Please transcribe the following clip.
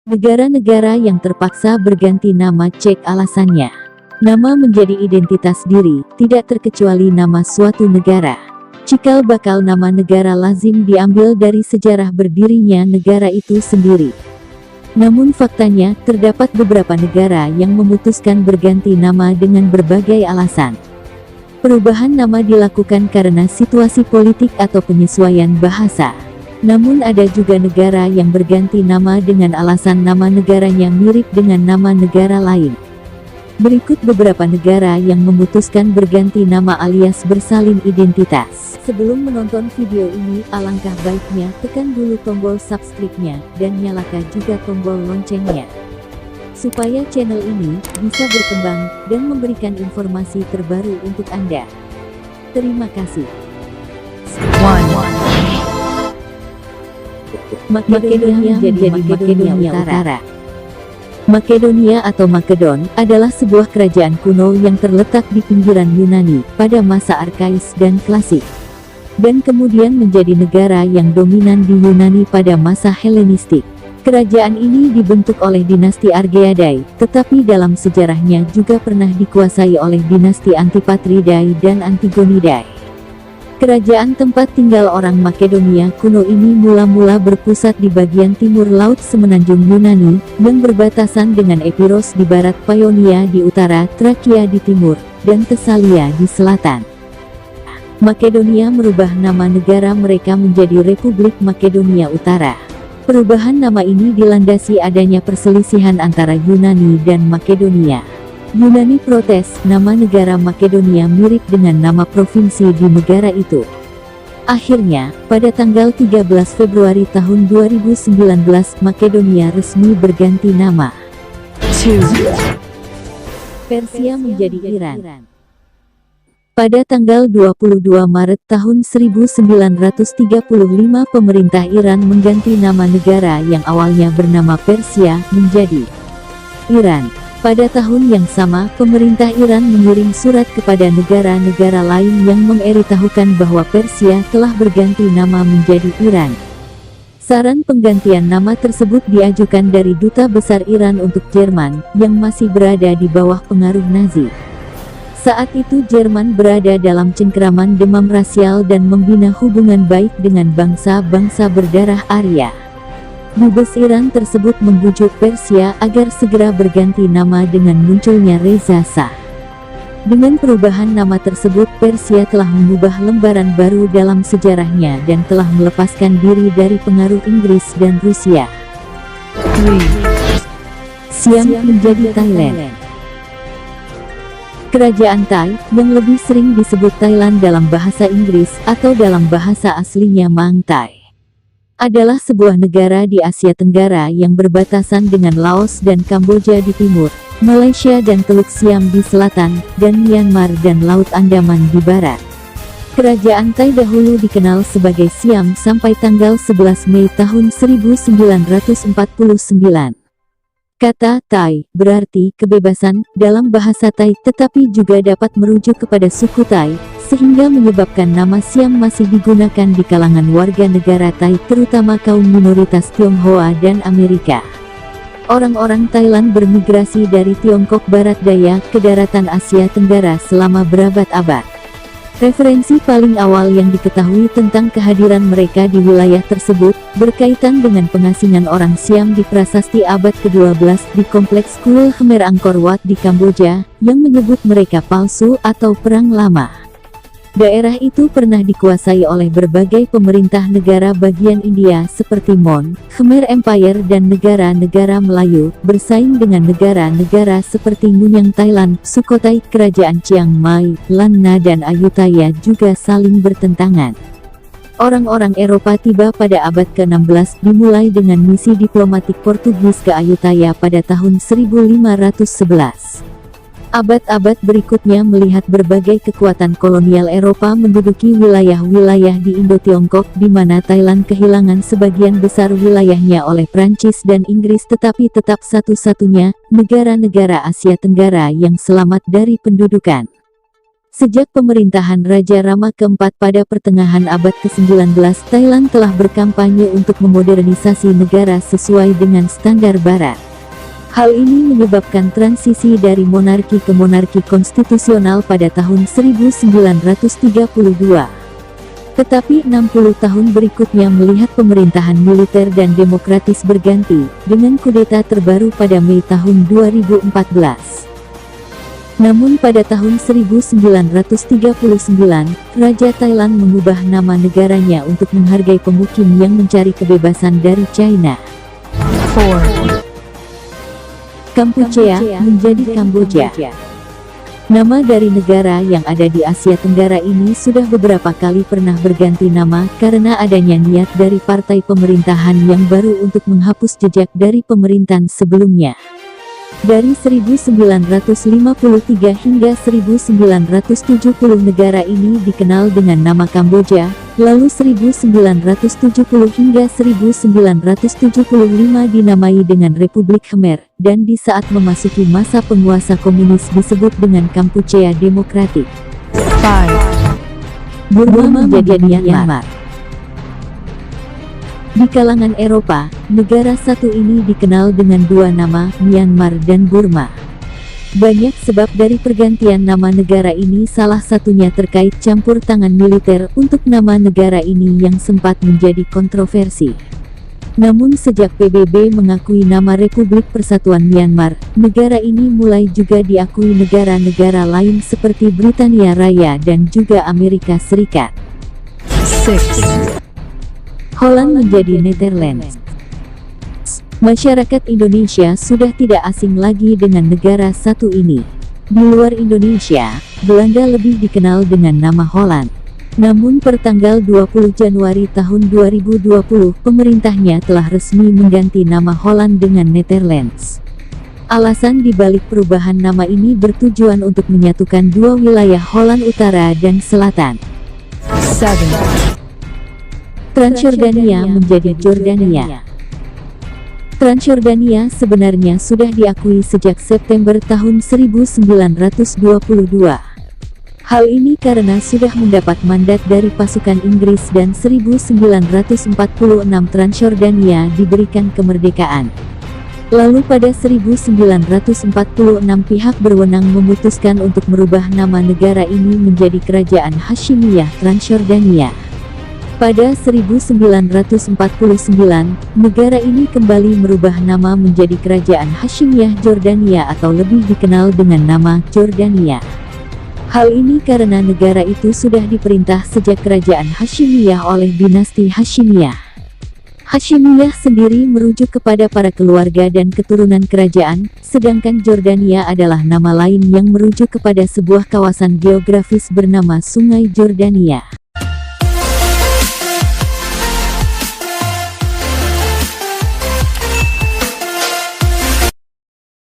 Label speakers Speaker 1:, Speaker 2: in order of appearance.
Speaker 1: Negara-negara yang terpaksa berganti nama cek alasannya. Nama menjadi identitas diri, tidak terkecuali nama suatu negara. Cikal bakal nama negara lazim diambil dari sejarah berdirinya negara itu sendiri. Namun faktanya, terdapat beberapa negara yang memutuskan berganti nama dengan berbagai alasan. Perubahan nama dilakukan karena situasi politik atau penyesuaian bahasa. Namun ada juga negara yang berganti nama dengan alasan nama negaranya mirip dengan nama negara lain. Berikut beberapa negara yang memutuskan berganti nama alias bersalin identitas. Sebelum menonton video ini, alangkah baiknya tekan dulu tombol subscribe-nya dan nyalakan juga tombol loncengnya, supaya channel ini bisa berkembang dan memberikan informasi terbaru untuk Anda. Terima kasih. Makedonia menjadi Makedonia Utara. Makedonia atau Makedon adalah sebuah kerajaan kuno yang terletak di pinggiran Yunani pada masa Arkais dan Klasik, dan kemudian menjadi negara yang dominan di Yunani pada masa Helenistik. Kerajaan ini dibentuk oleh dinasti Argeadae, tetapi dalam sejarahnya juga pernah dikuasai oleh dinasti Antipatridae dan Antigonidae. Kerajaan tempat tinggal orang Makedonia kuno ini mula-mula berpusat di bagian timur laut semenanjung Yunani, dan berbatasan dengan Epiros di barat, Paeonia di utara, Trakia di timur, dan Tesalia di selatan. Makedonia merubah nama negara mereka menjadi Republik Makedonia Utara. Perubahan nama ini dilandasi adanya perselisihan antara Yunani dan Makedonia. Yunani protes nama negara Makedonia mirip dengan nama provinsi di negara itu. Akhirnya, pada tanggal 13 Februari tahun 2019, Makedonia resmi berganti nama. Persia menjadi Iran. Pada tanggal 22 Maret tahun 1935, pemerintah Iran mengganti nama negara yang awalnya bernama Persia menjadi Iran. Pada tahun yang sama, pemerintah Iran mengirim surat kepada negara-negara lain yang memberitahukan bahwa Persia telah berganti nama menjadi Iran. Saran penggantian nama tersebut diajukan dari Duta Besar Iran untuk Jerman, yang masih berada di bawah pengaruh Nazi. Saat itu Jerman berada dalam cengkeraman demam rasial dan membina hubungan baik dengan bangsa-bangsa berdarah Arya. Dubes Iran tersebut membujuk Persia agar segera berganti nama dengan munculnya Reza Shah. Dengan perubahan nama tersebut, Persia telah mengubah lembaran baru dalam sejarahnya dan telah melepaskan diri dari pengaruh Inggris dan Rusia. Siam menjadi Thailand. Kerajaan Thai, yang lebih sering disebut Thailand dalam bahasa Inggris atau dalam bahasa aslinya Mang Thai, adalah sebuah negara di Asia Tenggara yang berbatasan dengan Laos dan Kamboja di timur, Malaysia dan Teluk Siam di selatan, dan Myanmar dan Laut Andaman di barat. Kerajaan Thai dahulu dikenal sebagai Siam sampai tanggal 11 Mei tahun 1949. Kata Thai berarti kebebasan dalam bahasa Thai, tetapi juga dapat merujuk kepada suku Thai, sehingga menyebabkan nama Siam masih digunakan di kalangan warga negara Thai, terutama kaum minoritas Tionghoa dan Amerika. Orang-orang Thailand bermigrasi dari Tiongkok Barat Daya ke daratan Asia Tenggara selama berabad-abad. Referensi paling awal yang diketahui tentang kehadiran mereka di wilayah tersebut, berkaitan dengan pengasingan orang Siam di prasasti abad ke-12 di kompleks kuil Khmer Angkor Wat di Kamboja, yang menyebut mereka palsu atau perang lama. Daerah itu pernah dikuasai oleh berbagai pemerintah negara bagian India seperti Mon, Khmer Empire dan negara-negara Melayu, bersaing dengan negara-negara seperti Nguyen Thailand, Sukhothai, Kerajaan Chiang Mai, Lan Na dan Ayutthaya juga saling bertentangan. Orang-orang Eropa tiba pada abad ke-16 dimulai dengan misi diplomatik Portugis ke Ayutthaya pada tahun 1511. Abad-abad berikutnya melihat berbagai kekuatan kolonial Eropa menduduki wilayah-wilayah di Indo-Tiongkok, di mana Thailand kehilangan sebagian besar wilayahnya oleh Prancis dan Inggris, tetapi tetap satu-satunya negara-negara Asia Tenggara yang selamat dari pendudukan. Sejak pemerintahan Raja Rama keempat pada pertengahan abad ke-19, Thailand telah berkampanye untuk memodernisasi negara sesuai dengan standar Barat. Hal ini menyebabkan transisi dari monarki ke monarki konstitusional pada tahun 1932. Tetapi 60 tahun berikutnya melihat pemerintahan militer dan demokratis berganti, dengan kudeta terbaru pada Mei tahun 2014. Namun pada tahun 1939, Raja Thailand mengubah nama negaranya untuk menghargai pemukim yang mencari kebebasan dari China.
Speaker 2: 4.
Speaker 1: Kampuchea menjadi Kamboja. Nama dari negara yang ada di Asia Tenggara ini sudah beberapa kali pernah berganti nama karena adanya niat dari partai pemerintahan yang baru untuk menghapus jejak dari pemerintahan sebelumnya. Dari 1953 hingga 1970 negara ini dikenal dengan nama Kamboja, lalu 1970 hingga 1975 dinamai dengan Republik Khmer, dan di saat memasuki masa penguasa komunis disebut dengan Kampuchea Demokratik.
Speaker 2: 5.
Speaker 1: Burma menjadi Myanmar. Di kalangan Eropa, negara satu ini dikenal dengan dua nama, Myanmar dan Burma. Banyak sebab dari pergantian nama negara ini, salah satunya terkait campur tangan militer untuk nama negara ini yang sempat menjadi kontroversi. Namun sejak PBB mengakui nama Republik Persatuan Myanmar, negara ini mulai juga diakui negara-negara lain seperti Britania Raya dan juga Amerika Serikat.
Speaker 2: 6.
Speaker 1: Holland menjadi Netherlands. Masyarakat Indonesia sudah tidak asing lagi dengan negara satu ini. Di luar Indonesia, Belanda lebih dikenal dengan nama Holland. Namun per tanggal 20 Januari tahun 2020, pemerintahnya telah resmi mengganti nama Holland dengan Netherlands. Alasan dibalik perubahan nama ini bertujuan untuk menyatukan dua wilayah Holland Utara dan Selatan.
Speaker 2: 7.
Speaker 1: Transjordania menjadi Jordania. Transjordania sebenarnya sudah diakui sejak September tahun 1922. Hal ini karena sudah mendapat mandat dari pasukan Inggris dan 1946 Transjordania diberikan kemerdekaan. Lalu pada 1946 pihak berwenang memutuskan untuk merubah nama negara ini menjadi Kerajaan Hashimiyah Transjordania. Pada 1949, negara ini kembali merubah nama menjadi Kerajaan Hashimiyah Jordania atau lebih dikenal dengan nama Jordania. Hal ini karena negara itu sudah diperintah sejak Kerajaan Hashimiyah oleh dinasti Hashimiyah. Hashimiyah sendiri merujuk kepada para keluarga dan keturunan kerajaan, sedangkan Jordania adalah nama lain yang merujuk kepada sebuah kawasan geografis bernama Sungai Jordania.